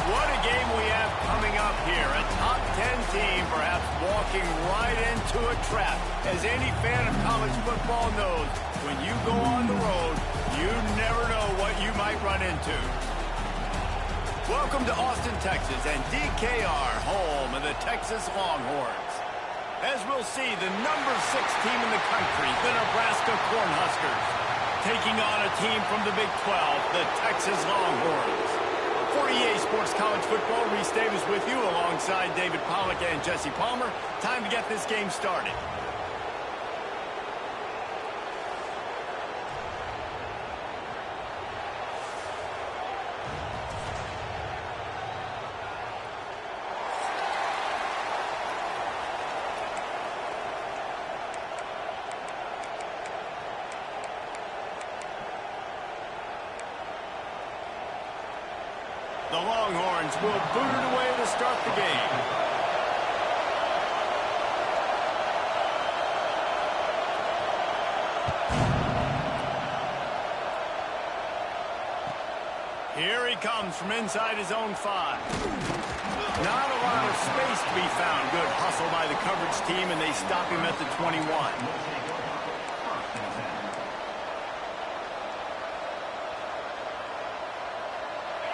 What a game we have coming up here. A top 10 team perhaps walking right into a trap. As any fan of college football knows, when you go on the road, you never know what you might run into. Welcome to Austin, Texas, and DKR, home of the Texas Longhorns. As we'll see, the number 6 team in the country, the Nebraska Cornhuskers, taking on a team from the Big 12, the Texas Longhorns. For EA Sports College Football, Reese Davis with you alongside David Pollack and Jesse Palmer. Time to get this game started. The Longhorns will boot it away to start the game. Here he comes from inside his own 5. Not a lot of space to be found. Good hustle by the coverage team, and they stop him at the 21.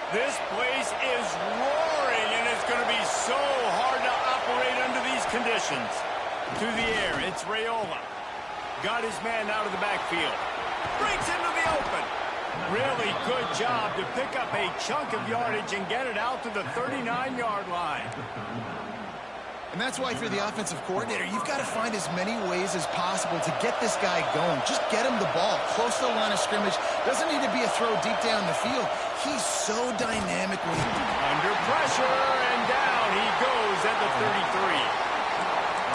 This place is roaring, and it's going to be so hard to operate under these conditions. To the air, it's Raiola. Got his man out of the backfield. Breaks into the open. Really good job to pick up a chunk of yardage and get it out to the 39-yard line. And that's why if you're the offensive coordinator, you've got to find as many ways as possible to get this guy going. Just get him the ball close to the line of scrimmage. Doesn't need to be a throw deep down the field. He's so dynamic when he... Under pressure, and down he goes at the 33.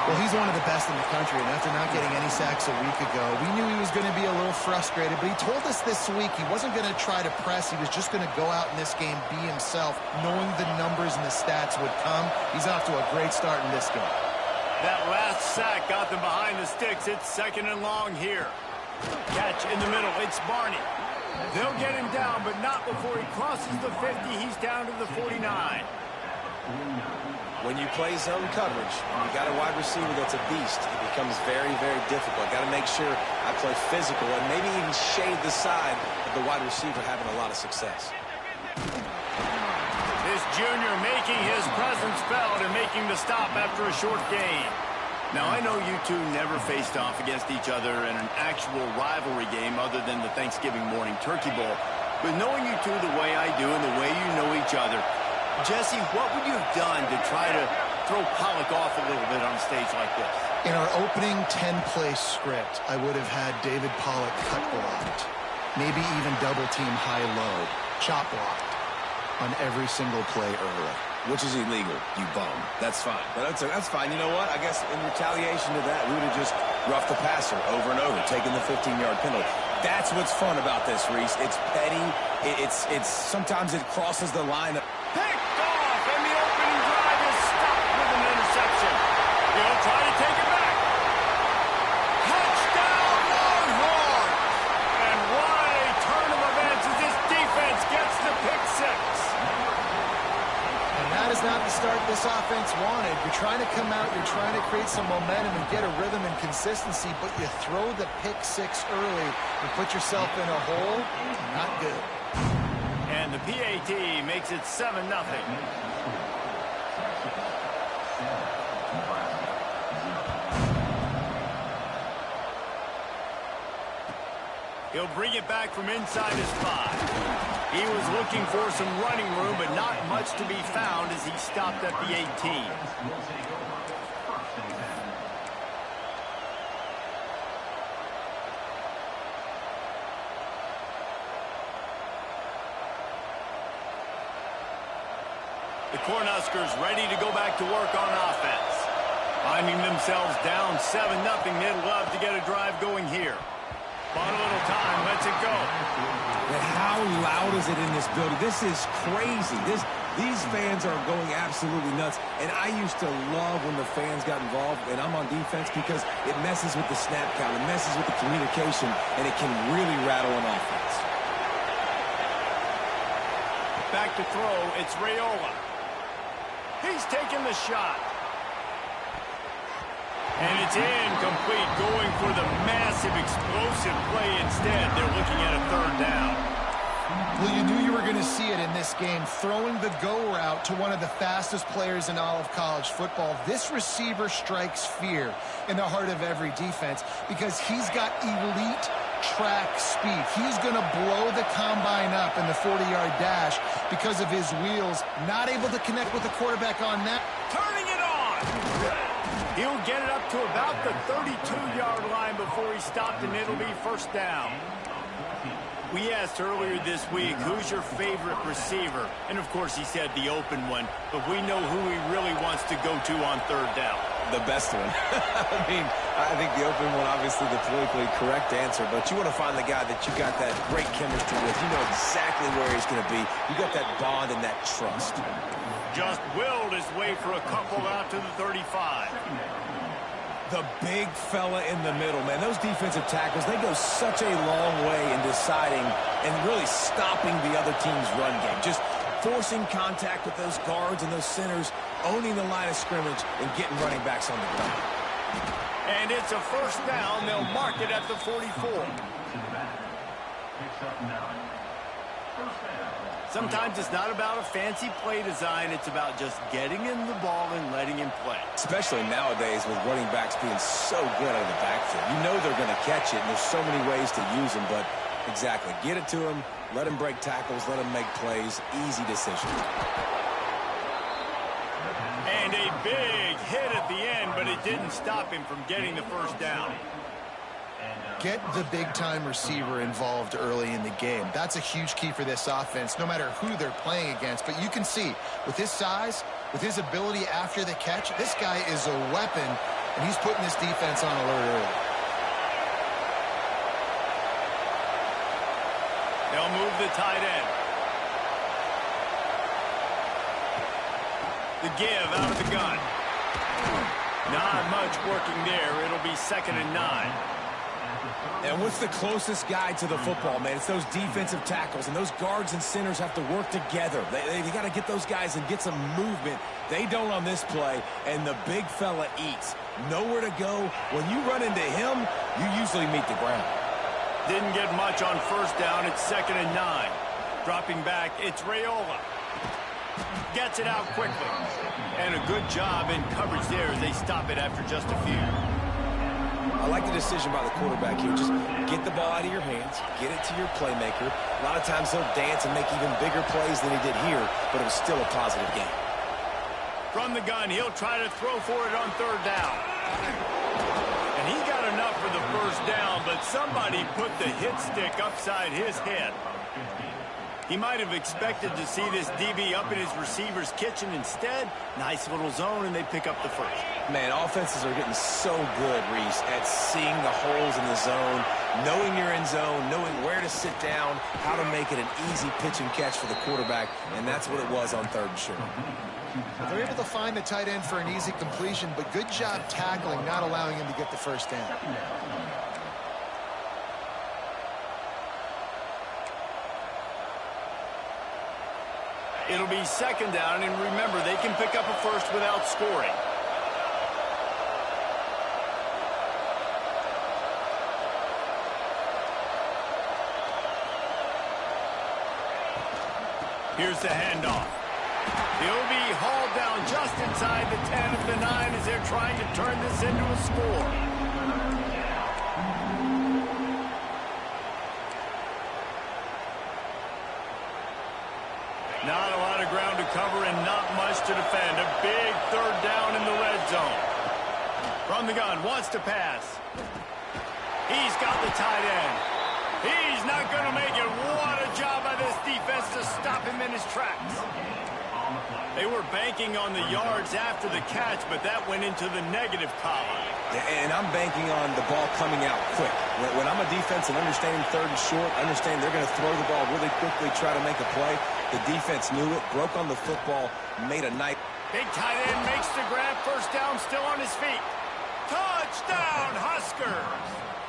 Well, he's one of the best in the country, and after not getting any sacks a week ago, we knew he was going to be a little frustrated, but he told us this week he wasn't going to try to press. He was just going to go out in this game, be himself, knowing the numbers and the stats would come. He's off to a great start in this game. That last sack got them behind the sticks. It's 2nd and long here. Catch in the middle. It's Barney. They'll get him down, but not before he crosses the 50. He's down to the 49. When you play zone coverage, and you got a wide receiver that's a beast, it becomes very, very difficult. Got to make sure I play physical and maybe even shade the side of the wide receiver having a lot of success. This junior making his presence felt and making the stop after a short gain. Now, I know you two never faced off against each other in an actual rivalry game other than the Thanksgiving morning Turkey Bowl. But knowing you two the way I do and the way you know each other, Jesse, what would you have done to try to throw Pollack off a little bit on a stage like this? In our opening 10-play script, I would have had David Pollack cut blocked, maybe even double-team high-low, chop blocked on every single play early. Which is illegal, you bum. That's fine. But that's fine. You know what? I guess in retaliation to that, we would have just roughed the passer over and over, taking the 15-yard penalty. That's what's fun about this, Reese. It's petty. It's sometimes it crosses the line. Picked off, and the opening drive is stopped with an interception. He'll try to take it back. Touchdown, Longhorns! And what a turn of events as this defense gets the pick 6. And that is not the start this offense wanted. You're trying to come out, you're trying to create some momentum and get a rhythm and consistency, but you throw the pick 6 early and put yourself in a hole. Not good. And the PAT makes it 7-0. He'll bring it back from inside his 5. He was looking for some running room, but not much to be found as he stopped at the 18. The Cornhuskers ready to go back to work on offense. Finding themselves down 7-0, they'd love to get a drive going here. Bought a little time, lets it go. And how loud is it in this building? This is crazy. These fans are going absolutely nuts. And I used to love when the fans got involved, and I'm on defense, because it messes with the snap count, it messes with the communication, and it can really rattle an offense. Back to throw, it's Raiola. He's taking the shot. And it's incomplete, going for the massive, explosive play instead. They're looking at a third down. Well, you knew you were going to see it in this game, throwing the go route to one of the fastest players in all of college football. This receiver strikes fear in the heart of every defense because he's got elite track speed. He's going to blow the combine up in the 40-yard dash because of his wheels. Not able to connect with the quarterback on that. Turning it on! He'll get it up to about the 32-yard line before he stopped, and it'll be first down. We asked earlier this week, who's your favorite receiver? And, of course, he said the open one, but we know who he really wants to go to on third down. The best one. I mean, I think the open one, obviously the politically correct answer, but you want to find the guy that you got that great chemistry with. You know exactly where he's going to be. You got that bond and that trust. Just willed his way for a couple out to the 35. The big fella in the middle, man. Those defensive tackles, they go such a long way in deciding and really stopping the other team's run game. Just forcing contact with those guards and those centers, owning the line of scrimmage, and getting running backs on the ground. And it's a first down. They'll mark it at the 44. Sometimes it's not about a fancy play design. It's about just getting him the ball and letting him play. Especially nowadays with running backs being so good out of the backfield. You know they're going to catch it, and there's so many ways to use them. But exactly, get it to him, let him break tackles, let him make plays. Easy decision. And a big hit at the end, but it didn't stop him from getting the first down. Get the big-time receiver involved early in the game. That's a huge key for this offense, no matter who they're playing against. But you can see, with his size, with his ability after the catch, this guy is a weapon, and he's putting this defense on alert early. They'll move the tight end. The give out of the gun. Not much working there. It'll be 2nd and 9. And what's the closest guy to the football, man? It's those defensive tackles, and those guards and centers have to work together. They got to get those guys and get some movement. They don't on this play, and the big fella eats. Nowhere to go. When you run into him, you usually meet the ground. Didn't get much on first down. It's 2nd and 9. Dropping back, it's Raiola. Gets it out quickly. And a good job in coverage there as they stop it after just a few. I like the decision by the quarterback here. Just get the ball out of your hands, get it to your playmaker. A lot of times he'll dance and make even bigger plays than he did here, but it was still a positive game. From the gun, he'll try to throw for it on third down. And he got enough for the first down, but somebody put the hit stick upside his head. He might have expected to see this DB up in his receiver's kitchen. Instead, nice little zone, and they pick up the first. Man, offenses are getting so good, Reese, at seeing the holes in the zone, knowing you're in zone, knowing where to sit down, how to make it an easy pitch and catch for the quarterback, and that's what it was on 3rd and short. They're able to find the tight end for an easy completion, but good job tackling, not allowing him to get the first down. It'll be 2nd down, and remember, they can pick up a first without scoring. Here's the handoff. He'll be hauled down just inside the 10 of the 9 as they're trying to turn this into a score. Not a lot of ground to cover and not much to defend. A big 3rd down in the red zone. From the gun, wants to pass. He's got the tight end. He's not going to make it. What a job by this defense to stop him in his tracks. They were banking on the yards after the catch, but that went into the negative column. And I'm banking on the ball coming out quick. When I'm a defense and understanding third and short, understand they're going to throw the ball really quickly, try to make a play. The defense knew it, broke on the football, made a nice. Big tight end makes the grab, first down, still on his feet. Touchdown, Huskers!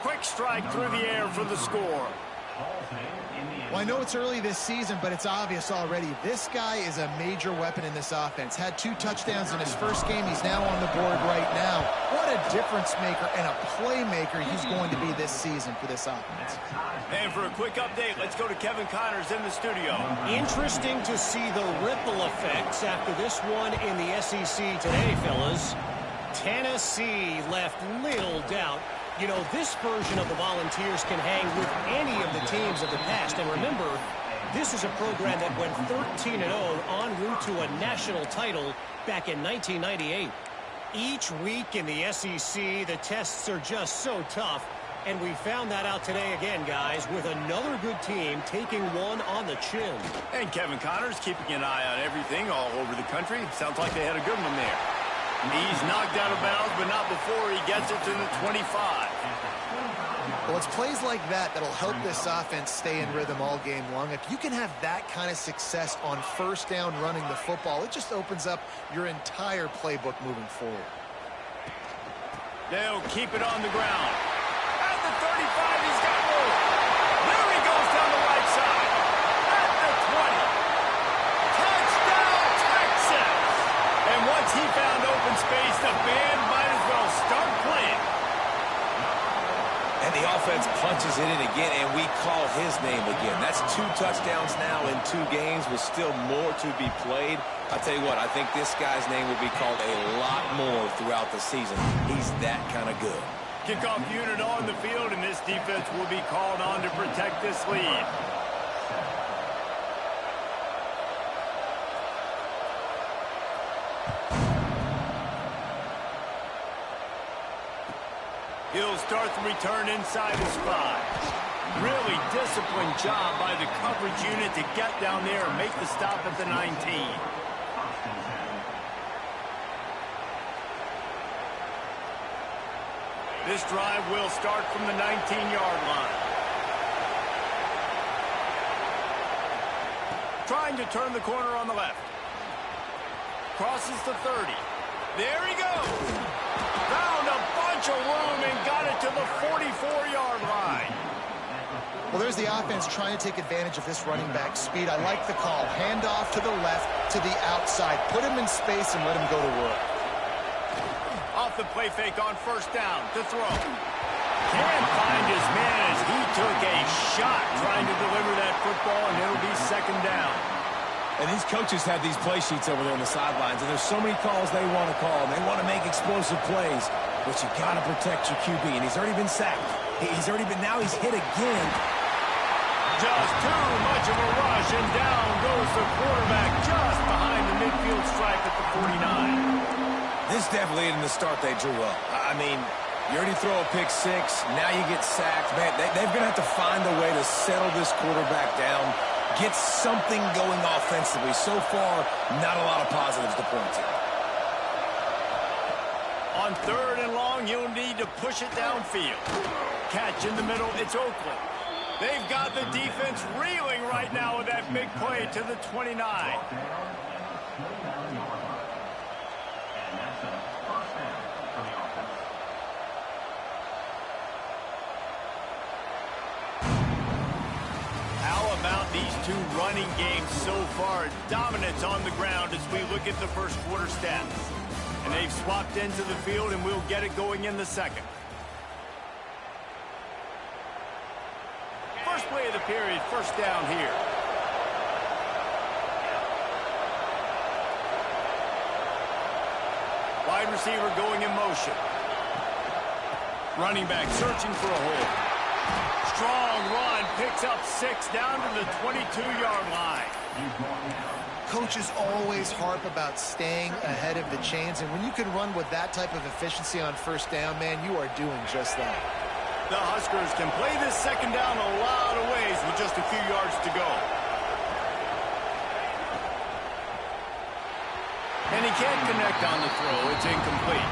Quick strike through the air for the score. Well, I know it's early this season, but it's obvious already. This guy is a major weapon in this offense. Had 2 touchdowns in his first game. He's now on the board right now. What a difference maker and a playmaker he's going to be this season for this offense. And for a quick update, let's go to Kevin Connors in the studio. Interesting to see the ripple effects after this one in the SEC today, fellas. Tennessee left little doubt. You know, this version of the Volunteers can hang with any of the teams of the past. And remember, this is a program that went 13-0 en route to a national title back in 1998. Each week in the SEC, the tests are just so tough. And we found that out today again, guys, with another good team taking one on the chin. And Kevin Connors keeping an eye on everything all over the country. Sounds like they had a good one there. He's knocked out of bounds, but not before he gets it to the 25. Well, it's plays like that that'll help this offense stay in rhythm all game long. If you can have that kind of success on first down running the football, it just opens up your entire playbook moving forward. They'll keep it on the ground. At the 35, he's got room. There he goes down the right side. At the 20. Touchdown, Texas! And once he found open space, the band might as well start playing. And the offense punches it in again, and we call his name again. That's 2 touchdowns now in 2 games with still more to be played. I'll tell you what, I think this guy's name will be called a lot more throughout the season. He's that kind of good. Kickoff unit on the field, and this defense will be called on to protect this lead. He'll start the return inside his 5. Really disciplined job by the coverage unit to get down there and make the stop at the 19. This drive will start from the 19-yard line. Trying to turn the corner on the left. Crosses the 30. There he goes. Found a bunch of room and got it to the 44-yard line. Well, there's the offense trying to take advantage of this running back speed. I like the call. Hand off to the left, to the outside. Put him in space and let him go to work. Off the play fake on first down to throw. Can't find his man as he took a shot trying to deliver that football, and it'll be second down. And these coaches have these play sheets over there on the sidelines, and there's so many calls they want to call. They want to make explosive plays, but you got to protect your QB, and he's already been sacked. Now he's hit again. Just too much of a rush, and down goes the quarterback just behind the midfield stripe at the 49. This definitely isn't the start they drew up. I mean, you already throw a pick 6, now you get sacked. Man, they're going to have to find a way to settle this quarterback down, get something going offensively. So far, not a lot of positives to point to. On 3rd and long, you'll need to push it downfield. Catch in the middle, it's Oakland. They've got the defense reeling right now with that big play to the 29. How about these 2 running games so far? Dominance on the ground as we look at the first quarter stats. And they've swapped into the field, and we'll get it going in the second. First play of the period, first down here. Wide receiver going in motion. Running back searching for a hole. Strong run, picks up 6 down to the 22-yard line. Coaches always harp about staying ahead of the chains, and when you can run with that type of efficiency on first down, man, you are doing just that. The Huskers can play this second down a lot of ways with just a few yards to go. And he can't connect on the throw. It's incomplete.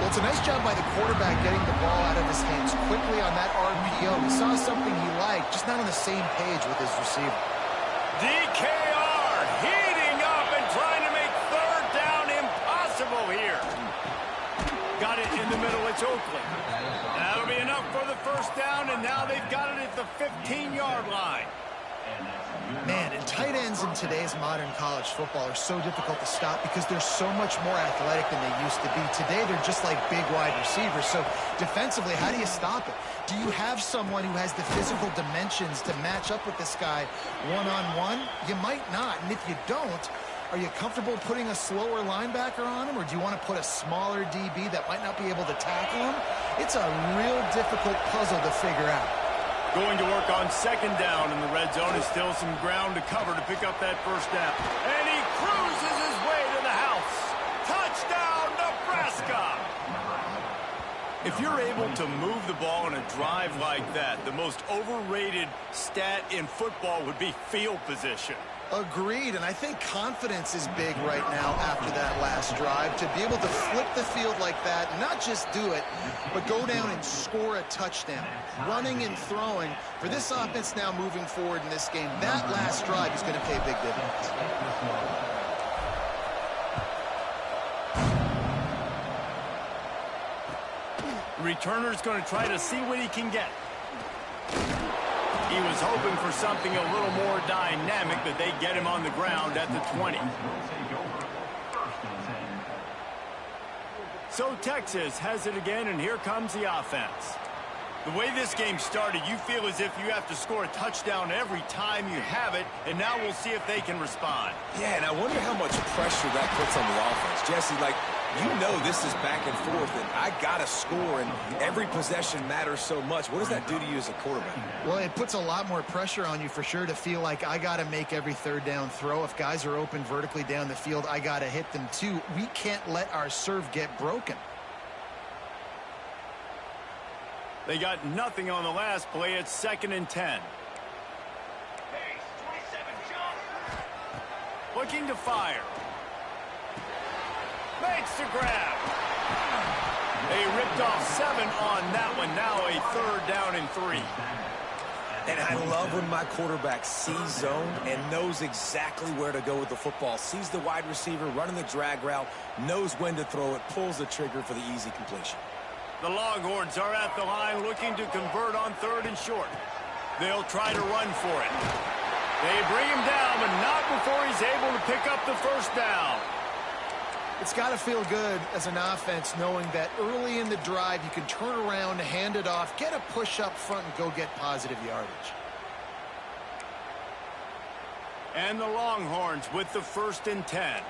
Well, it's a nice job by the quarterback getting the ball out of his hands quickly on that RPO. He saw something he liked, just not on the same page with his receiver. DKR heating up and trying to make third down impossible here. Got it in the middle. It's Oakland. That'll be enough for the first down, and now they've got it at the 15-yard line. Man, and tight ends in today's modern college football are so difficult to stop because they're so much more athletic than they used to be. Today, they're just like big wide receivers. So defensively, how do you stop it? Do you have someone who has the physical dimensions to match up with this guy one-on-one? You might not, and if you don't, are you comfortable putting a slower linebacker on him, or do you want to put a smaller DB that might not be able to tackle him? It's a real difficult puzzle to figure out. Going to work on second down in the red zone. Is still some ground to cover to pick up that first down. And he cruises his way to the house. Touchdown, Nebraska! If you're able to move the ball in a drive like that, the most overrated stat in football would be field position. Agreed, and I think confidence is big right now after that last drive. To be able to flip the field like that, not just do it, but go down and score a touchdown. Running and throwing, for this offense now moving forward in this game, that last drive is going to pay big dividends. The returner's going to try to see what he can get. He was hoping for something a little more dynamic, that they get him on the ground at the 20. So Texas has it again, and here comes the offense. The way this game started, you feel as if you have to score a touchdown every time you have it, and now we'll see if they can respond. Yeah, and I wonder how much pressure that puts on the offense. Jesse, like, you know this is back and forth, and I got to score, and every possession matters so much. What does that do to you as a quarterback? Well, it puts a lot more pressure on you for sure to feel like I got to make every third down throw. If guys are open vertically down the field, I got to hit them too. We can't let our serve get broken. They got nothing on the last play. It's 2nd and 10. Looking to fire. Makes the grab. They ripped off 7 on that one. Now a 3rd down and 3. And I love when my quarterback sees zone and knows exactly where to go with the football. Sees the wide receiver running the drag route, knows when to throw it, pulls the trigger for the easy completion. The Longhorns are at the line looking to convert on 3rd and short. They'll try to run for it. They bring him down, but not before he's able to pick up the first down. It's got to feel good as an offense knowing that early in the drive you can turn around, hand it off, get a push up front, and go get positive yardage. And the Longhorns with the 1st and 10.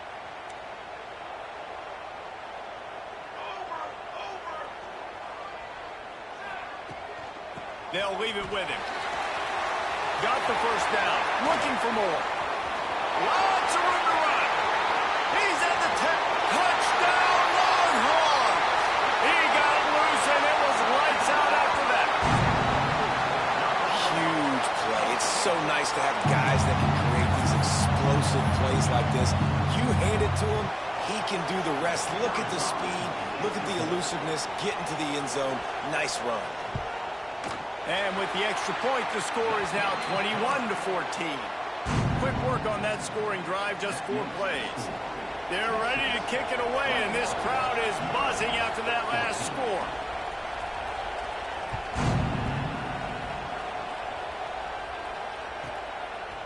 They'll leave it with him. Got the first down. Looking for more. Lots of room to run. He's at the 10. Touchdown, Longhorns! He got it loose, and it was lights out after that. Huge play. It's so nice to have guys that can create these explosive plays like this. You hand it to him, he can do the rest. Look at the speed. Look at the elusiveness. Get into the end zone. Nice run. And with the extra point, the score is now 21-14. Quick work on that scoring drive, just 4 plays. They're ready to kick it away, and this crowd is buzzing after that last score.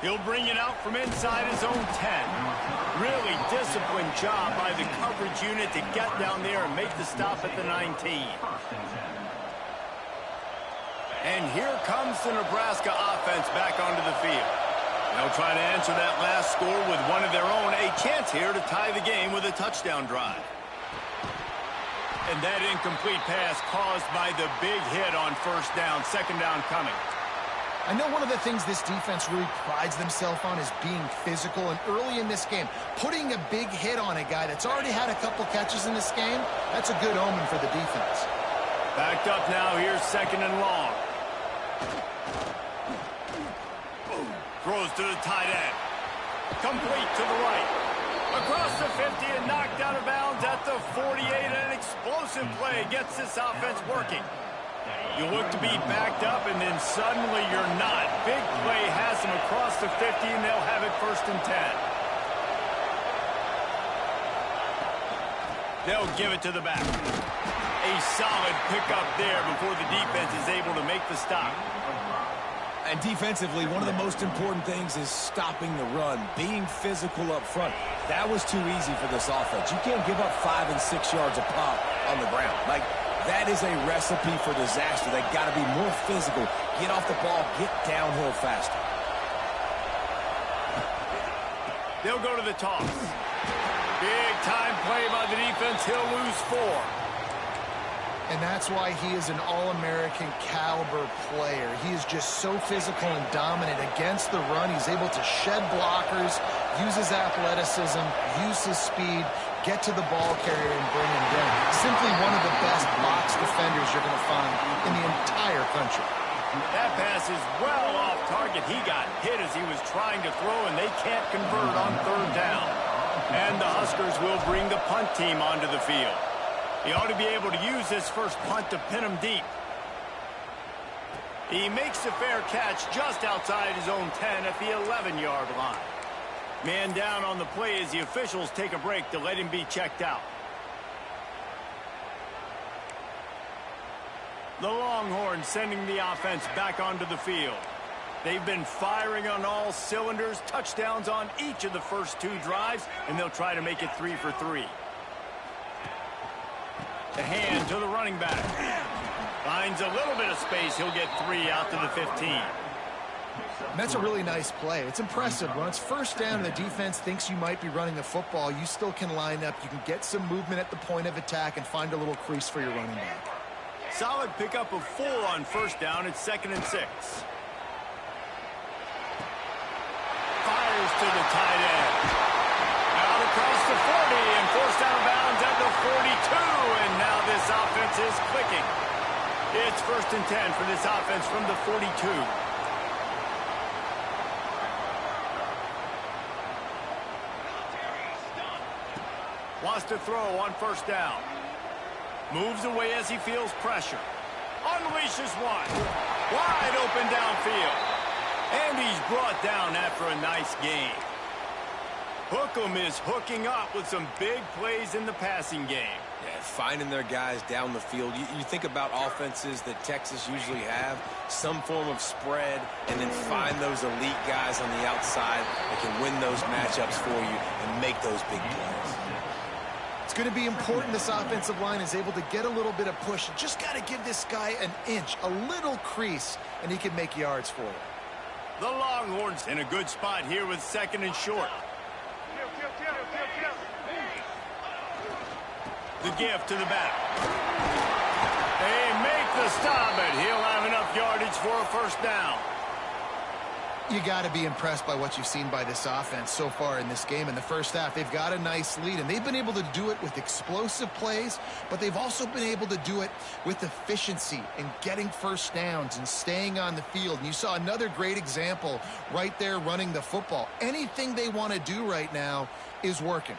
He'll bring it out from inside his own 10. Really disciplined job by the coverage unit to get down there and make the stop at the 19. And here comes the Nebraska offense back onto the field. They'll try to answer that last score with one of their own. A chance here to tie the game with a touchdown drive. And that incomplete pass caused by the big hit on 1st down. 2nd down coming. I know one of the things this defense really prides themselves on is being physical, and early in this game, putting a big hit on a guy that's already had a couple catches in this game, that's a good omen for the defense. Backed up now, here's 2nd and long. Throws to the tight end. Complete to the right. Across the 50 and knocked out of bounds at the 48. An explosive play gets this offense working. You look to be backed up, and then suddenly you're not. Big play has them across the 50, and they'll have it 1st and 10. They'll give it to the back. A solid pickup there before the defense is able to make the stop. And defensively, one of the most important things is stopping the run, being physical up front. That was too easy for this offense. You can't give up 5 and 6 yards a pop on the ground. Like, that is a recipe for disaster. They got to be more physical, get off the ball, get downhill faster. They'll go to the toss. Big time play by the defense. He'll lose 4. And that's why he is an All-American caliber player. He is just so physical and dominant against the run. He's able to shed blockers, use his athleticism, use his speed, get to the ball carrier and bring him down. Simply one of the best box defenders you're going to find in the entire country. That pass is well off target. He got hit as he was trying to throw, and they can't convert on 3rd down. And the Huskers will bring the punt team onto the field. He ought to be able to use this first punt to pin him deep. He makes a fair catch just outside his own 10 at the 11-yard line. Man down on the play as the officials take a break to let him be checked out. The Longhorns sending the offense back onto the field. They've been firing on all cylinders, touchdowns on each of the first 2 drives, and they'll try to make it 3 for 3. The hand to the running back. Finds a little bit of space. He'll get 3 out to the 15. And that's a really nice play. It's impressive. When it's 1st down and the defense thinks you might be running the football, you still can line up. You can get some movement at the point of attack and find a little crease for your running back. Solid pickup of 4 on 1st down. It's 2nd and 6. Fires to the tight end. Out across the 40 and forced out of bounds at the 42. And now this offense is clicking. It's 1st and 10 for this offense from the 42. Wants to throw on 1st down. Moves away as he feels pressure. Unleashes one. Wide open downfield. And he's brought down after a nice gain. Hookem is hooking up with some big plays in the passing game. Yeah, finding their guys down the field. You think about offenses that Texas usually have, some form of spread, and then find those elite guys on the outside that can win those matchups for you and make those big plays. It's going to be important this offensive line is able to get a little bit of push. You just got to give this guy an inch, a little crease, and he can make yards for you. The Longhorns in a good spot here with 2nd and short. The give to the back. They make the stop, but he'll have enough yardage for a 1st down. You got to be impressed by what you've seen by this offense so far in this game. In the 1st half, they've got a nice lead, and they've been able to do it with explosive plays, but they've also been able to do it with efficiency and getting 1st downs and staying on the field. And you saw another great example right there running the football. Anything they want to do right now is working.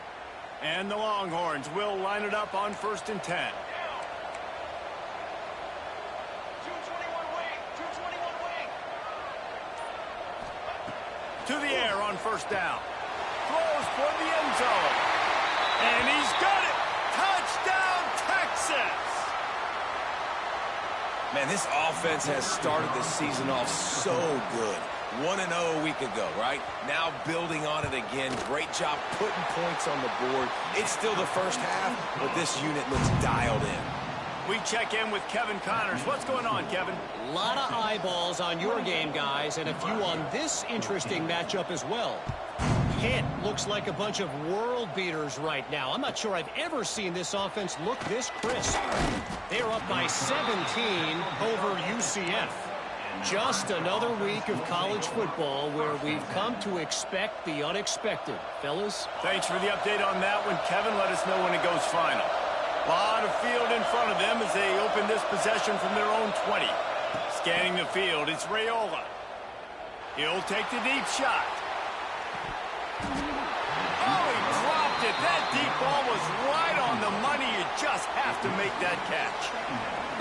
And the Longhorns will line it up on 1st and 10. To the air on 1st down. Throws for the end zone. And he's got it. Touchdown, Texas. Man, this offense has started the season off so good. 1-0 a week ago, right? Now building on it again. Great job putting points on the board. It's still the 1st half, but this unit looks dialed in. We check in with Kevin Connors. What's going on, Kevin? A lot of eyeballs on your game, guys, and a few on this interesting matchup as well. Pitt looks like a bunch of world beaters right now. I'm not sure I've ever seen this offense look this crisp. They're up by 17 over UCF. Just another week of college football where we've come to expect the unexpected. Fellas? Thanks for the update on that one, Kevin. Let us know when it goes final. A lot of field in front of them as they open this possession from their own 20. Scanning the field, it's Raiola. He'll take the deep shot. Oh, he dropped That deep ball was right on the money. You just have to make that catch.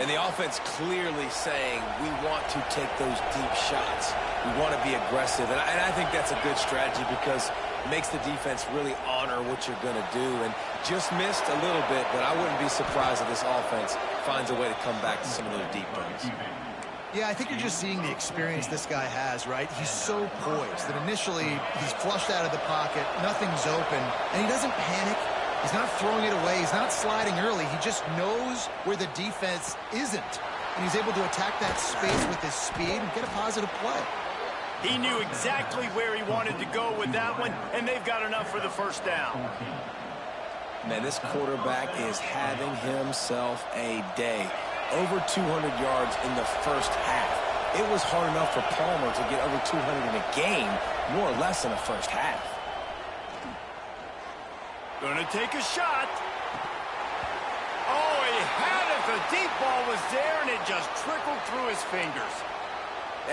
And the offense clearly saying, we want to take those deep shots. We want to be aggressive. And I think that's a good strategy because it makes the defense really honor what you're going to do. And just missed a little bit, but I wouldn't be surprised if this offense finds a way to come back to some of those deep runs. Yeah, I think you're just seeing the experience this guy has, right? He's so poised that initially he's flushed out of the pocket, nothing's open, and he doesn't panic. He's not throwing it away. He's not sliding early. He just knows where the defense isn't, and he's able to attack that space with his speed and get a positive play. He knew exactly where he wanted to go with that one, and they've got enough for the first down. Man, this quarterback is having himself a day. Over 200 yards in the first half. It was hard enough for Palmer to get over 200 in a game, more or less in the first half. Gonna take a shot. Oh, he had it. The deep ball was there, and it just trickled through his fingers.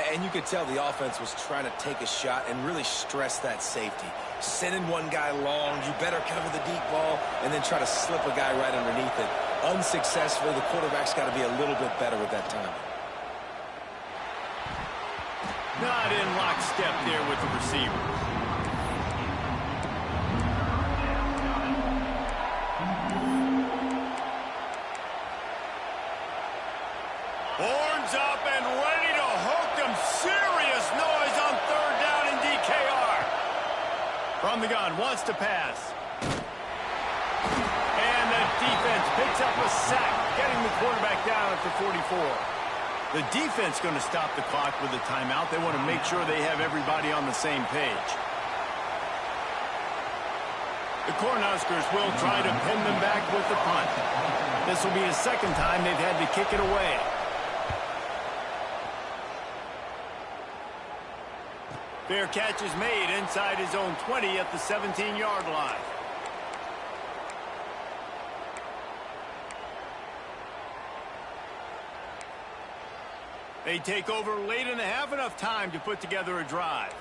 And you could tell the offense was trying to take a shot and really stress that safety. Sending one guy long, you better cover the deep ball, and then try to slip a guy right underneath it. Unsuccessfully, the quarterback's got to be a little bit better with that time. Not in lockstep there with the receiver. Horns up and ready to hook them. Serious noise on third down in DKR. From the gun, wants to pass. And the defense picks up a sack, getting the quarterback down at the 44. The defense going to stop the clock with a timeout. They want to make sure they have everybody on the same page. The Cornhuskers will try to pin them back with the punt. This will be the second time they've had to kick it away. Fair catch is made inside his own 20 at the 17-yard line. They take over late and have enough time to put together a drive.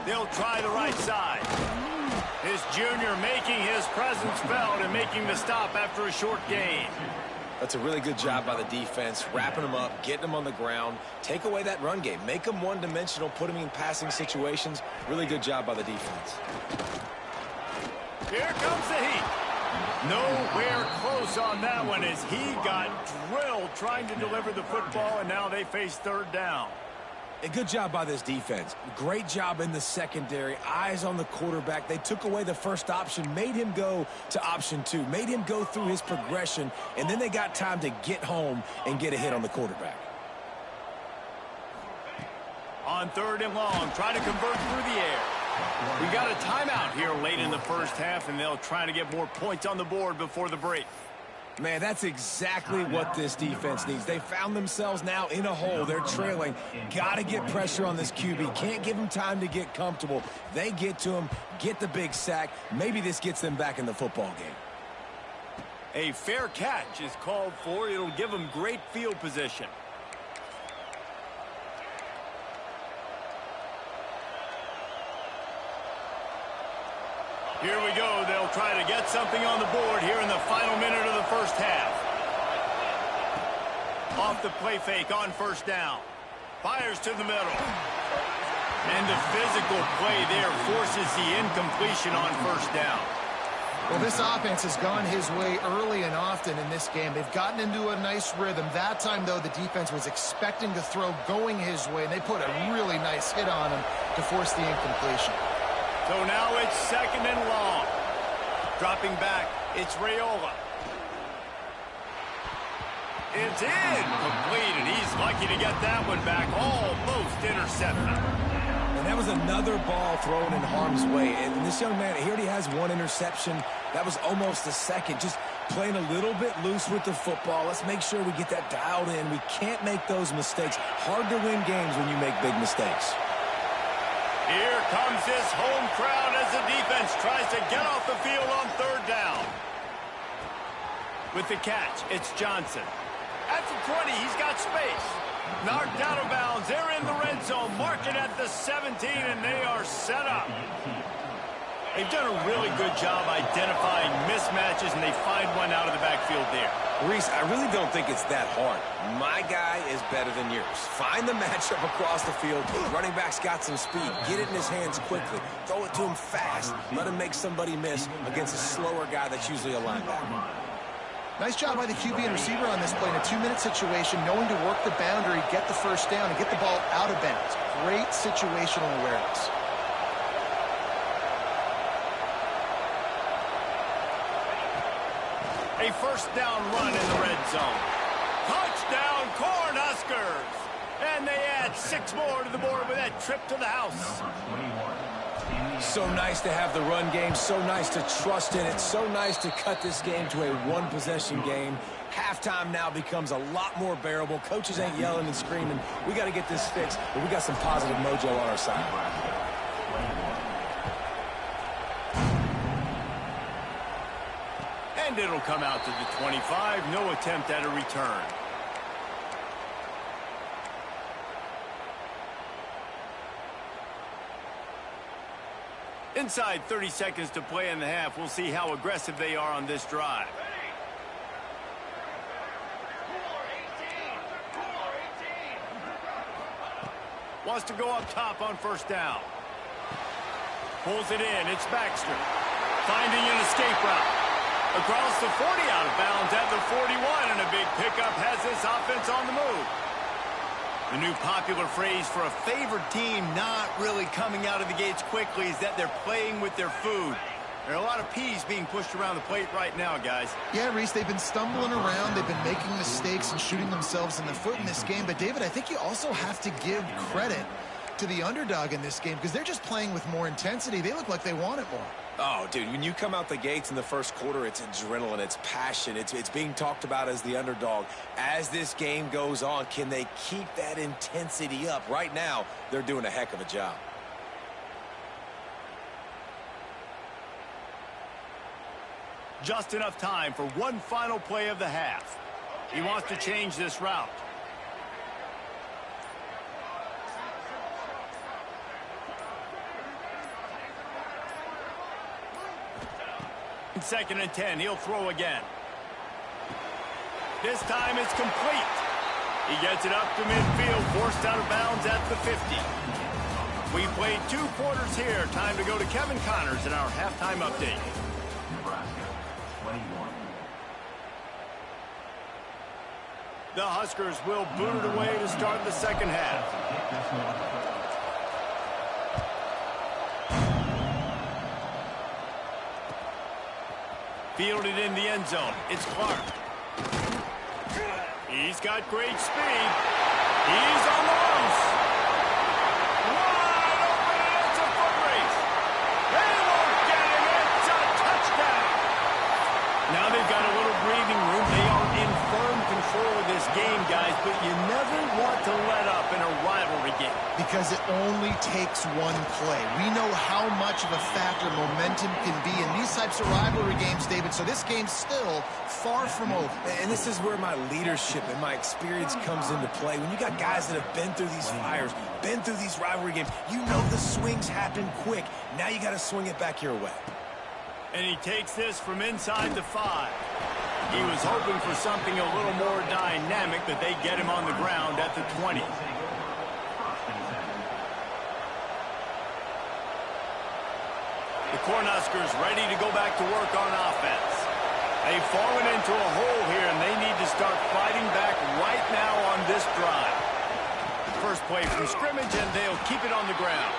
They'll try the right side. This junior making his presence felt and making the stop after a short gain. That's a really good job by the defense, wrapping them up, getting them on the ground, take away that run game, make them one-dimensional, put them in passing situations. Really good job by the defense. Here comes the heat. Nowhere close on that one as he got drilled trying to deliver the football, and now they face third down. A good job by this defense. Great job in the secondary. Eyes on the quarterback. They took away the first option, made him go to option 2, made him go through his progression, and then they got time to get home and get a hit on the quarterback. On third and long, trying to convert through the air. We got a timeout here late in the first half, and they'll try to get more points on the board before the break. Man, that's exactly what this defense needs. They found themselves now in a hole. They're trailing. Got to get pressure on this QB. Can't give him time to get comfortable. They get to him, get the big sack. Maybe this gets them back in the football game. A fair catch is called for. It'll give them great field position. Here we go. They'll try to get something on the board here in the final minute of the first half. Off the play fake on first down. Fires to the middle. And the physical play there forces the incompletion on first down. Well, this offense has gone his way early and often in this game. They've gotten into a nice rhythm. That time, though, the defense was expecting the throw going his way, and they put a really nice hit on him to force the incompletion. So now it's second and long. Dropping back, it's Raiola. It's in. Completed. He's lucky to get that one back. Almost intercepted. And that was another ball thrown in harm's way. And this young man, he already has one interception. That was almost a second. Just playing a little bit loose with the football. Let's make sure we get that dialed in. We can't make those mistakes. Hard to win games when you make big mistakes. Here comes this home crowd as the defense tries to get off the field on third down. With the catch, it's Johnson. At the 20, he's got space. Knocked out of bounds. They're in the red zone, mark it at the 17, and they are set up. They've done a really good job identifying mismatches, and they find one out of the backfield there. Reese, I really don't think it's that hard. My guy is better than yours. Find the matchup across the field. Running back's got some speed. Get it in his hands quickly. Throw it to him fast. Let him make somebody miss against a slower guy that's usually a linebacker. Nice job by the QB and receiver on this play in a 2-minute situation, knowing to work the boundary, get the first down, and get the ball out of bounds. Great situational awareness. A first down run in the red zone. Touchdown, Cornhuskers! And they add 6 more to the board with that trip to the house. So nice to have the run game. So nice to trust in it. So nice to cut this game to a one-possession game. Halftime now becomes a lot more bearable. Coaches ain't yelling and screaming. We got to get this fixed, but we got some positive mojo on our side. And it'll come out to the 25. No attempt at a return. Inside 30 seconds to play in the half. We'll see how aggressive they are on this drive. Wants to go up top on first down. Pulls it in. It's Baxter. Finding an escape route. Across the 40, out of bounds at the 41, and a big pickup has this offense on the move. The new popular phrase for a favored team not really coming out of the gates quickly is that they're playing with their food. There are a lot of peas being pushed around the plate right now, guys. Yeah, Reese, they've been stumbling around. They've been making mistakes and shooting themselves in the foot in this game. But, David, I think you also have to give credit to the underdog in this game because they're just playing with more intensity. They look like they want it more. Oh, dude, when you come out the gates in the first quarter, it's adrenaline, it's passion, it's being talked about as the underdog. As this game goes on, can they keep that intensity up? Right now, they're doing a heck of a job. Just enough time for one final play of the half. He wants to change this route. Second and 10, he'll throw again. This time it's complete. He gets it up to midfield, forced out of bounds at the 50. We played 2 quarters here. Time to go to Kevin Connors in our halftime update. Nebraska, 21. The Huskers will boot it away to start the second half. Fielded in the end zone. It's Clark. He's got great speed. He's on the loose. Wide open, and it's a foot race. They won't get him. It's a touchdown. Now they've got a little breathing room. They are in firm control of this game, guys, but you never want to let up in a rivalry game. Because it only takes one play. We know how much of a factor momentum can be in these types of rivalry games, David, so this game's still far from over. And this is where my leadership and my experience comes into play. When you got guys that have been through these fires, been through these rivalry games, you know the swings happen quick. Now you got to swing it back your way. And he takes this from inside the 5. He was hoping for something a little more dynamic, but they get him on the ground at the 20. The Cornhuskers ready to go back to work on offense. They've fallen into a hole here, and they need to start fighting back right now on this drive. First play from scrimmage, and they'll keep it on the ground.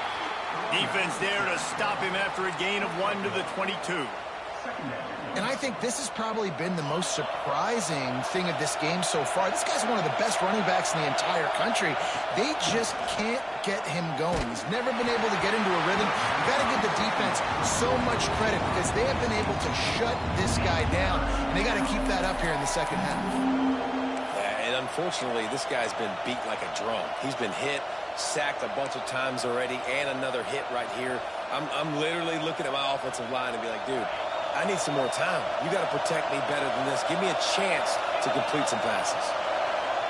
Defense there to stop him after a gain of 1 to the 22. And I think this has probably been the most surprising thing of this game so far. This guy's one of the best running backs in the entire country. They just can't get him going. He's never been able to get into a rhythm. You got to give the defense so much credit because they have been able to shut this guy down. And they got to keep that up here in the second half. Yeah, and unfortunately, this guy's been beat like a drum. He's been hit, sacked a bunch of times already, and another hit right here. I'm literally looking at my offensive line and be like, dude, I need some more time. You got to protect me better than this. Give me a chance to complete some passes.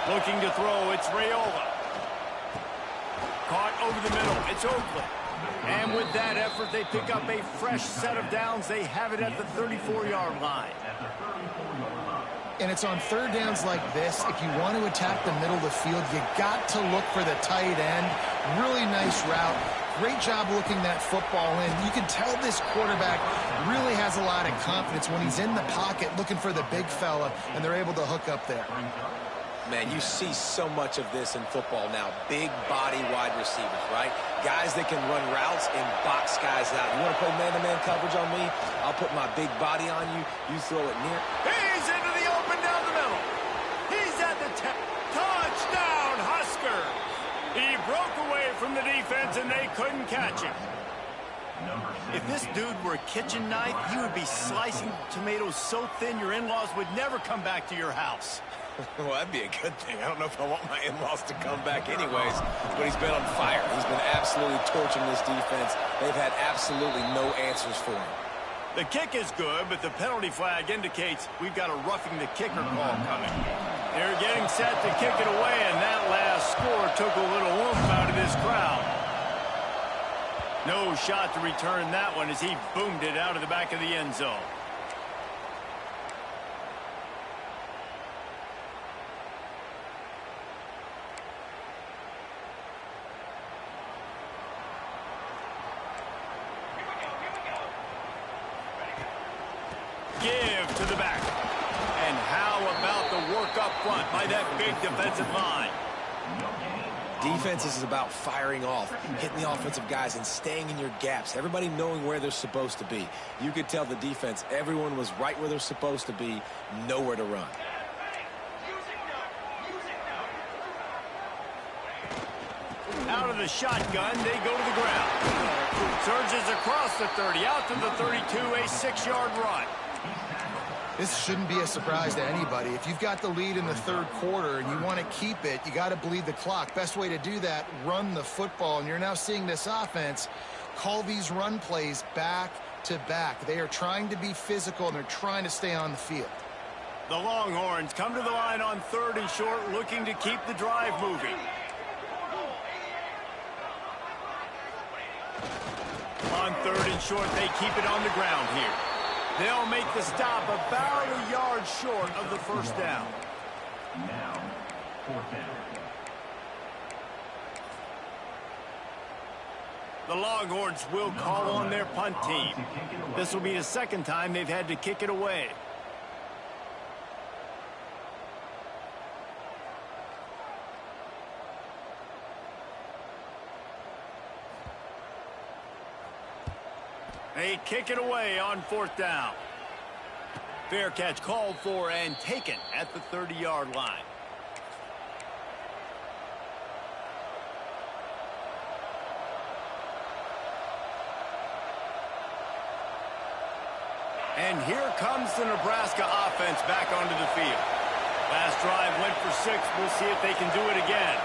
Looking to throw, it's Raiola. Caught over the middle. It's Oakland. And with that effort, they pick up a fresh set of downs. They have it at the 34-yard line. And it's on third downs like this. If you want to attack the middle of the field, you got to look for the tight end. Really nice route. Great job looking that football in. You can tell this quarterback really has a lot of confidence when he's in the pocket looking for the big fella, and they're able to hook up there. Man, you see so much of this in football now. Big body wide receivers, right? Guys that can run routes and box guys out. You want to play man-to-man coverage on me? I'll put my big body on you. You throw it near. He's into the open down the middle. He's at the touchdown, Husker. He broke away from the defense, and they couldn't catch him. If this dude were a kitchen knife, he would be slicing tomatoes so thin your in-laws would never come back to your house. Well, that'd be a good thing. I don't know if I want my in-laws to come back anyways, but he's been on fire. He's been absolutely torching this defense. They've had absolutely no answers for him. The kick is good, but the penalty flag indicates we've got a roughing the kicker call coming. They're getting set to kick it away, and that last score took a little oomph out of this crowd. No shot to return that one as he boomed it out of the back of the end zone. Give to the back. And how about the work up front by that big defensive line? Defense is about firing off, hitting the offensive guys, and staying in your gaps. Everybody knowing where they're supposed to be. You could tell the defense, everyone was right where they're supposed to be, nowhere to run. Out of the shotgun, they go to the ground. Surges across the 30, out to the 32, a 6-yard run. This shouldn't be a surprise to anybody. If you've got the lead in the third quarter and you want to keep it, you got to bleed the clock. Best way to do that, run the football. And you're now seeing this offense call these run plays back to back. They are trying to be physical, and they're trying to stay on the field. The Longhorns come to the line on 3rd and short, looking to keep the drive moving. On 3rd and short, they keep it on the ground here. They'll make the stop about a yard short of the first down. Now, 4th down. The Longhorns will call on their punt team. This will be the second time they've had to kick it away. They kick it away on 4th down. Fair catch called for and taken at the 30-yard line. And here comes the Nebraska offense back onto the field. Last drive went for 6. We'll see if they can do it again.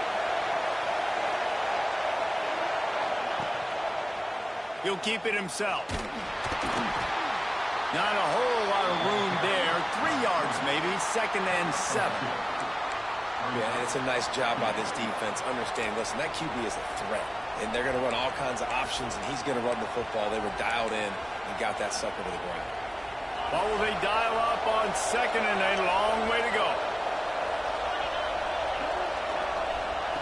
He'll keep it himself. Not a whole lot of room there. 3 yards maybe. 2nd and 7. Yeah, and it's a nice job by this defense. Understand, listen, that QB is a threat. And they're going to run all kinds of options, and he's going to run the football. They were dialed in and got that sucker to the ground. What will they dial up on 2nd and a long way to go?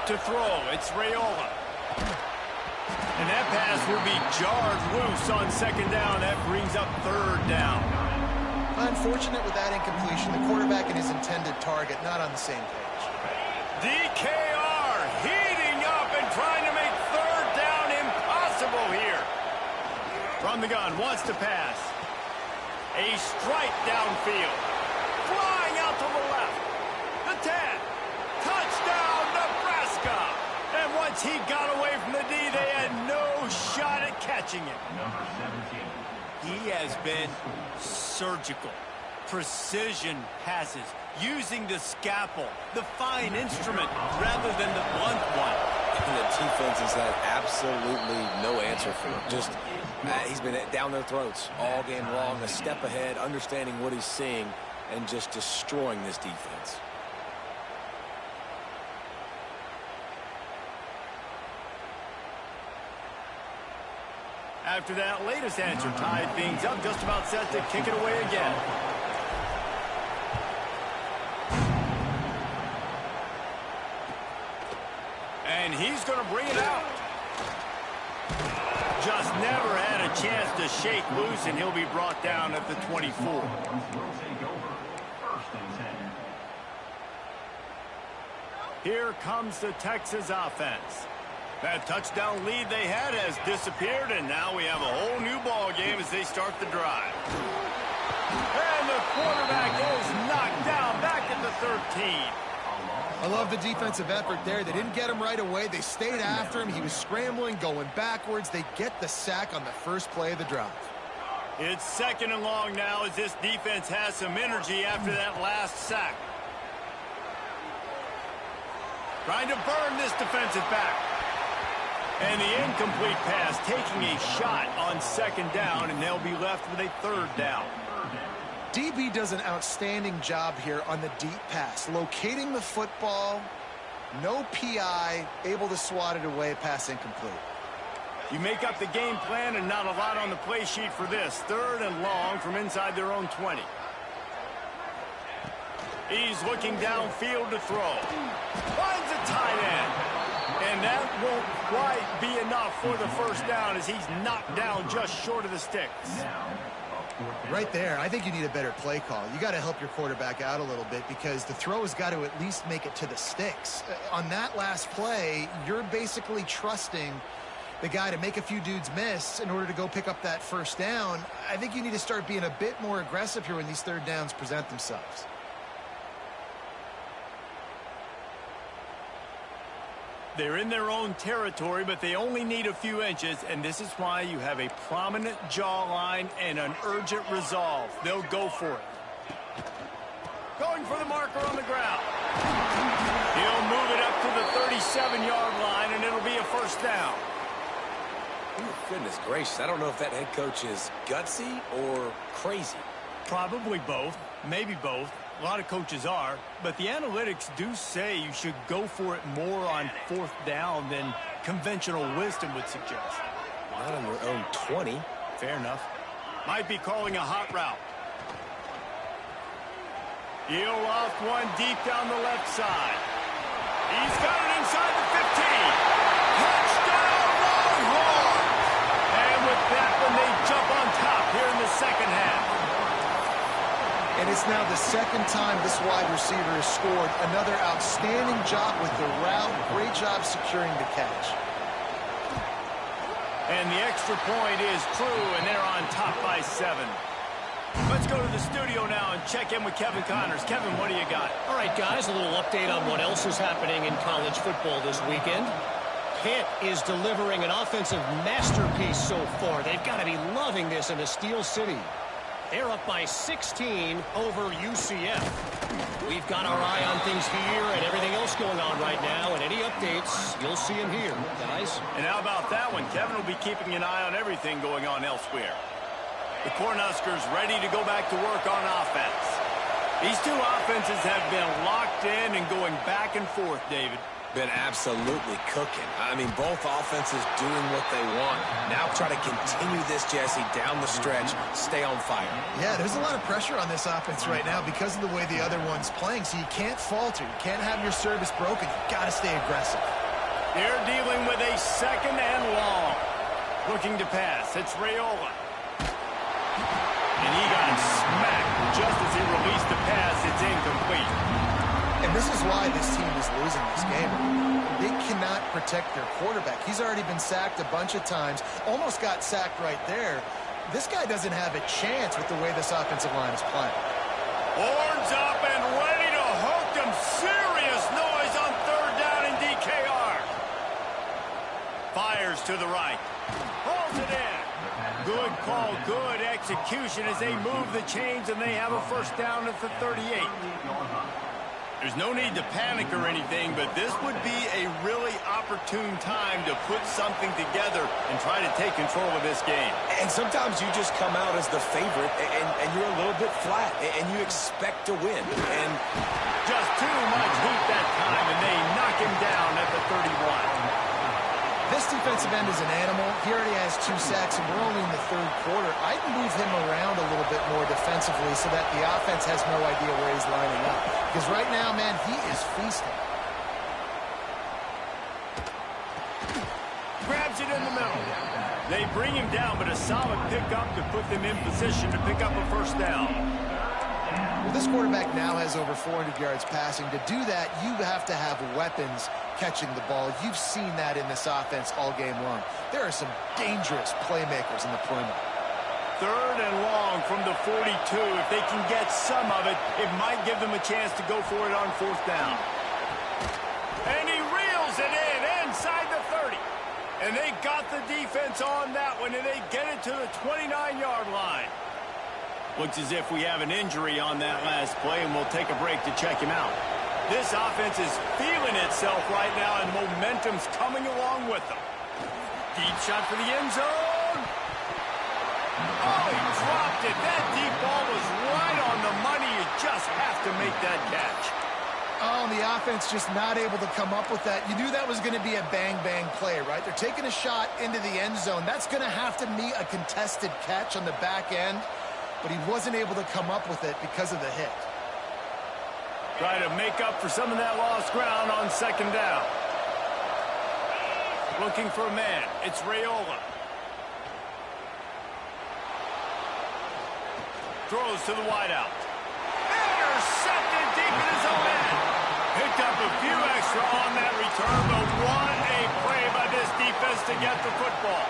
To throw, it's Raiola. And that pass will be jarred loose on 2nd down. That brings up 3rd down. Unfortunate with that incompletion. The quarterback and his intended target not on the same page. DKR heating up and trying to make 3rd down impossible here. From the gun, wants to pass. A strike downfield. Flying out to the left. The 10. Touchdown, Nebraska. And once he got away from the D, they had no shot at catching him. Number 17. He has been surgical. Precision passes. Using the scalpel, the fine instrument, rather than the blunt one. And the defense has had absolutely no answer for him. Just, he's been down their throats all game long, a step ahead, understanding what he's seeing, and just destroying this defense. After that latest answer tied things up, just about set to kick it away again. And he's going to bring it out. Just never had a chance to shake loose, and he'll be brought down at the 24. Here comes the Texas offense. That touchdown lead they had has disappeared, and now we have a whole new ball game as they start the drive. And the quarterback is knocked down back at the 13. I love the defensive effort there. They didn't get him right away. They stayed after him. He was scrambling, going backwards. They get the sack on the first play of the drive. It's 2nd and long now as this defense has some energy after that last sack. Trying to burn this defensive back. And the incomplete pass taking a shot on 2nd down, and they'll be left with a 3rd down. DB does an outstanding job here on the deep pass, locating the football, no PI, able to swat it away, pass incomplete. You make up the game plan and not a lot on the play sheet for this. 3rd and long from inside their own 20. He's looking downfield to throw. Finds a tight end. And that won't quite be enough for the 1st down as he's knocked down just short of the sticks. Right there, I think you need a better play call. You got to help your quarterback out a little bit because the throw has got to at least make it to the sticks. On that last play, you're basically trusting the guy to make a few dudes miss in order to go pick up that 1st down. I think you need to start being a bit more aggressive here when these 3rd downs present themselves. They're in their own territory, but they only need a few inches, and this is why you have a prominent jawline and an urgent resolve. They'll go for it. Going for the marker on the ground. He'll move it up to the 37-yard line, and it'll be a 1st down. Oh, goodness gracious. I don't know if that head coach is gutsy or crazy. Probably both. Maybe both. A lot of coaches are, but the analytics do say you should go for it more on 4th down than conventional wisdom would suggest. Not on your own 20. Fair enough. Might be calling a hot route. He'll loft one deep down the left side. He's got it inside the 15. Touchdown, Longhorns! And with that one, they jump on top here in the 2nd half. And it's now the 2nd time this wide receiver has scored. Another outstanding job with the route. Great job securing the catch. And the extra point is true, and they're on top by 7. Let's go to the studio now and check in with Kevin Connors. Kevin, what do you got? All right, guys, a little update on what else is happening in college football this weekend. Pitt is delivering an offensive masterpiece so far. They've got to be loving this in a Steel City. They're up by 16 over UCF. We've got our eye on things here and everything else going on right now, and any updates, you'll see them here, guys. And how about that one? Kevin will be keeping an eye on everything going on elsewhere. The Cornhuskers ready to go back to work on offense. These two offenses have been locked in and going back and forth, David. Been absolutely cooking. I mean, both offenses doing what they want. Now try to continue this, Jesse, down the stretch. Stay on fire. Yeah, there's a lot of pressure on this offense right now because of the way the other one's playing. So you can't falter. You can't have your service broken. You've got to stay aggressive. They're dealing with a 2nd and long. Looking to pass. It's Raiola. And he got smacked just as he released the pass. It's incomplete. And this is why this team is losing this game. They cannot protect their quarterback. He's already been sacked a bunch of times. Almost got sacked right there. This guy doesn't have a chance with the way this offensive line is playing. Horns up and ready to hook them. Serious noise on 3rd down in DKR. Fires to the right. Holds it in. Good call, good execution as they move the chains, and they have a 1st down at the 38. There's no need to panic or anything, but this would be a really opportune time to put something together and try to take control of this game. And sometimes you just come out as the favorite, and you're a little bit flat, and you expect to win. And just too much heat that time, and they knock him down at the 31. This defensive end is an animal. He already has 2 sacks, and we're only in the 3rd quarter. I'd move him around a little bit more defensively so that the offense has no idea where he's lining up. Because right now, man, he is feasting. Grabs it in the middle. They bring him down, but a solid pickup to put them in position to pick up a first down. Well, this quarterback now has over 400 yards passing. To do that, you have to have weapons catching the ball. You've seen that in this offense all game long. There are some dangerous playmakers in the perimeter. 3rd and long from the 42. If they can get some of it, it might give them a chance to go for it on 4th down. And he reels it in inside the 30. And they got the defense on that one, and they get it to the 29-yard line. Looks as if we have an injury on that last play, and we'll take a break to check him out. This offense is feeling itself right now, and momentum's coming along with them. Deep shot for the end zone. Oh, he dropped it. That deep ball was right on the money. You just have to make that catch. Oh, and the offense just not able to come up with that. You knew that was going to be a bang-bang play, right? They're taking a shot into the end zone. That's going to have to be a contested catch on the back end, but he wasn't able to come up with it because of the hit. Try to make up for some of that lost ground on 2nd down. Looking for a man. It's Raiola. Throws to the wideout. Intercepted deep in his own end. Picked up a few extra on that return, but what a play by this defense to get the football.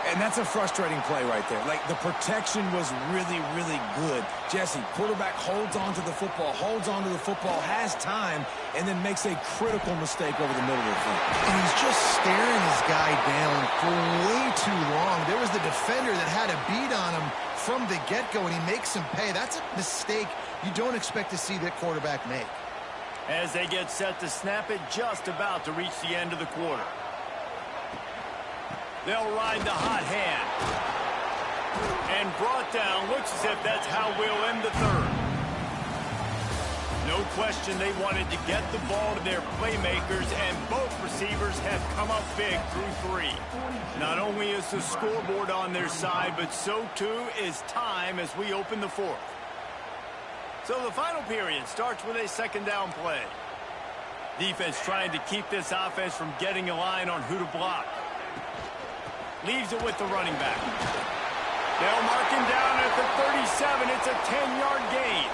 And that's a frustrating play right there. Like, the protection was really, really good. Jesse, quarterback holds on to the football, has time, and then makes a critical mistake over the middle of the field. And he's just staring his guy down for way too long. There was the defender that had a beat on him from the get-go, and he makes him pay. That's a mistake you don't expect to see that quarterback make. As they get set to snap it, just about to reach the end of the quarter. They'll ride the hot hand. And brought down. Looks as if that's how we'll end the 3rd. No question they wanted to get the ball to their playmakers, and both receivers have come up big through 3. Not only is the scoreboard on their side, but so too is time as we open the 4th. So the final period starts with a 2nd down play. Defense trying to keep this offense from getting a line on who to block. Leaves it with the running back. They'll mark him down at the 37. It's a 10-yard gain.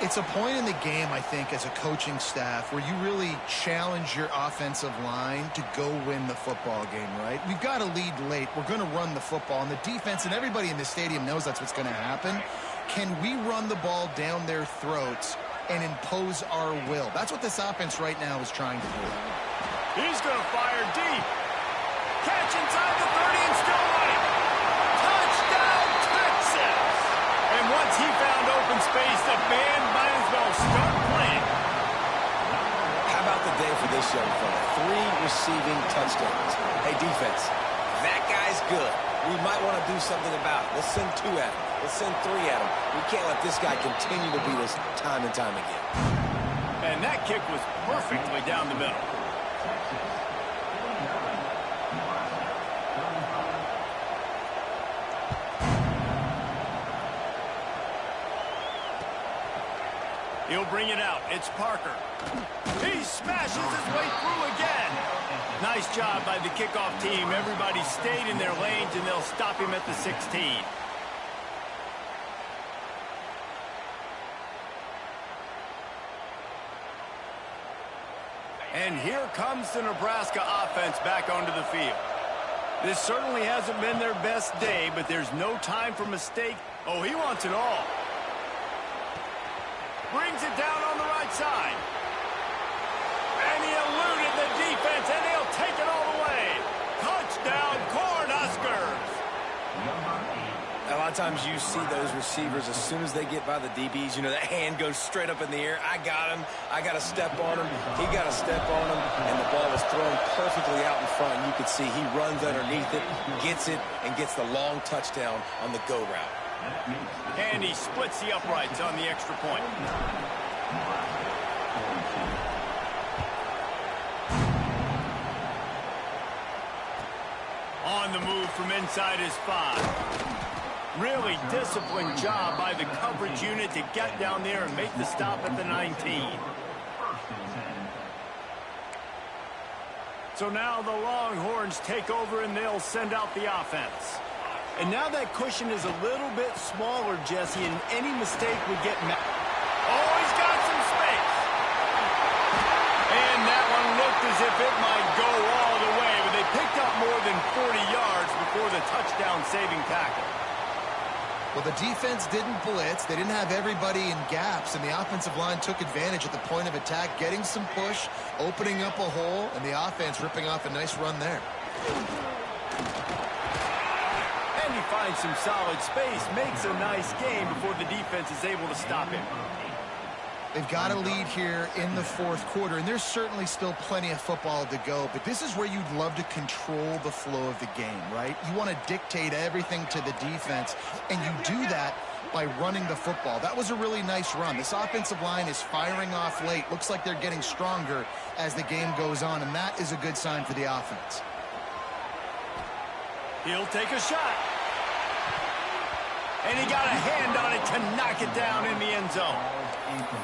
It's a point in the game, I think, as a coaching staff where you really challenge your offensive line to go win the football game, right? We've got to lead late. We're going to run the football. And the defense and everybody in the stadium knows that's what's going to happen. Can we run the ball down their throats and impose our will? That's what this offense right now is trying to do. He's going to fire deep. Catch inside the 30 and still running. Touchdown, Texas! And once he found open space, the band might as well start playing. How about the day for this young fella? 3 receiving touchdowns. Hey, defense, that guy's good. We might want to do something about it. Let's send 2 at him. Let's send 3 at him. We can't let this guy continue to beat us time and time again. And that kick was perfectly down the middle. He'll bring it out. It's Parker. He smashes his way through again. Nice job by the kickoff team. Everybody stayed in their lanes, and they'll stop him at the 16. And here comes the Nebraska offense back onto the field. This certainly hasn't been their best day, but there's no time for mistake. Oh, he wants it all. Brings it down on the right side. And he eluded the defense, and he'll take it all the way. Touchdown, Cornhuskers. A lot of times you see those receivers, as soon as they get by the DBs, you know, that hand goes straight up in the air. I got him. I got to step on him. He got to step on him. And the ball was thrown perfectly out in front. And you could see he runs underneath it, gets it, and gets the long touchdown on the go route. And he splits the uprights on the extra point. On the move from inside his 5. Really disciplined job by the coverage unit to get down there and make the stop at the 19. So now the Longhorns take over and they'll send out the offense. And now that cushion is a little bit smaller, Jesse, and any mistake would get Oh, he's got some space. And that one looked as if it might go all the way, but they picked up more than 40 yards before the touchdown-saving tackle. Well, the defense didn't blitz. They didn't have everybody in gaps, and the offensive line took advantage at the point of attack, getting some push, opening up a hole, and the offense ripping off a nice run there. And he finds some solid space, makes a nice game before the defense is able to stop him. They've got a lead here in the fourth quarter, and there's certainly still plenty of football to go, but this is where you'd love to control the flow of the game, right? You want to dictate everything to the defense, and you do that by running the football. That was a really nice run. This offensive line is firing off late. Looks like they're getting stronger as the game goes on, and that is a good sign for the offense. He'll take a shot. And he got a hand on it to knock it down in the end zone.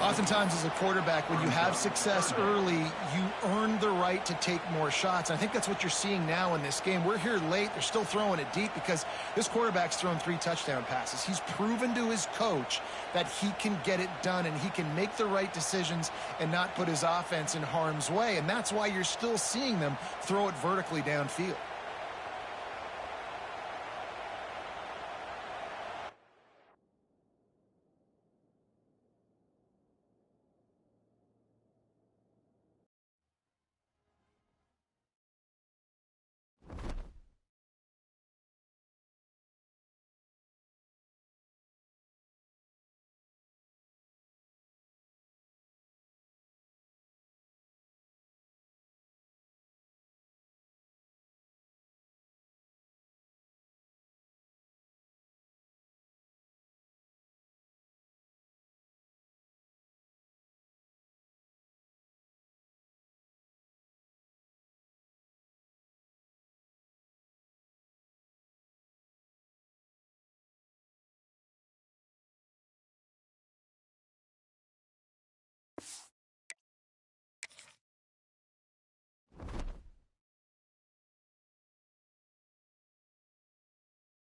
Oftentimes as a quarterback, when you have success early, you earn the right to take more shots. I think that's what you're seeing now in this game. We're here late. They're still throwing it deep because this quarterback's thrown 3 touchdown passes. He's proven to his coach that he can get it done and he can make the right decisions and not put his offense in harm's way. And that's why you're still seeing them throw it vertically downfield.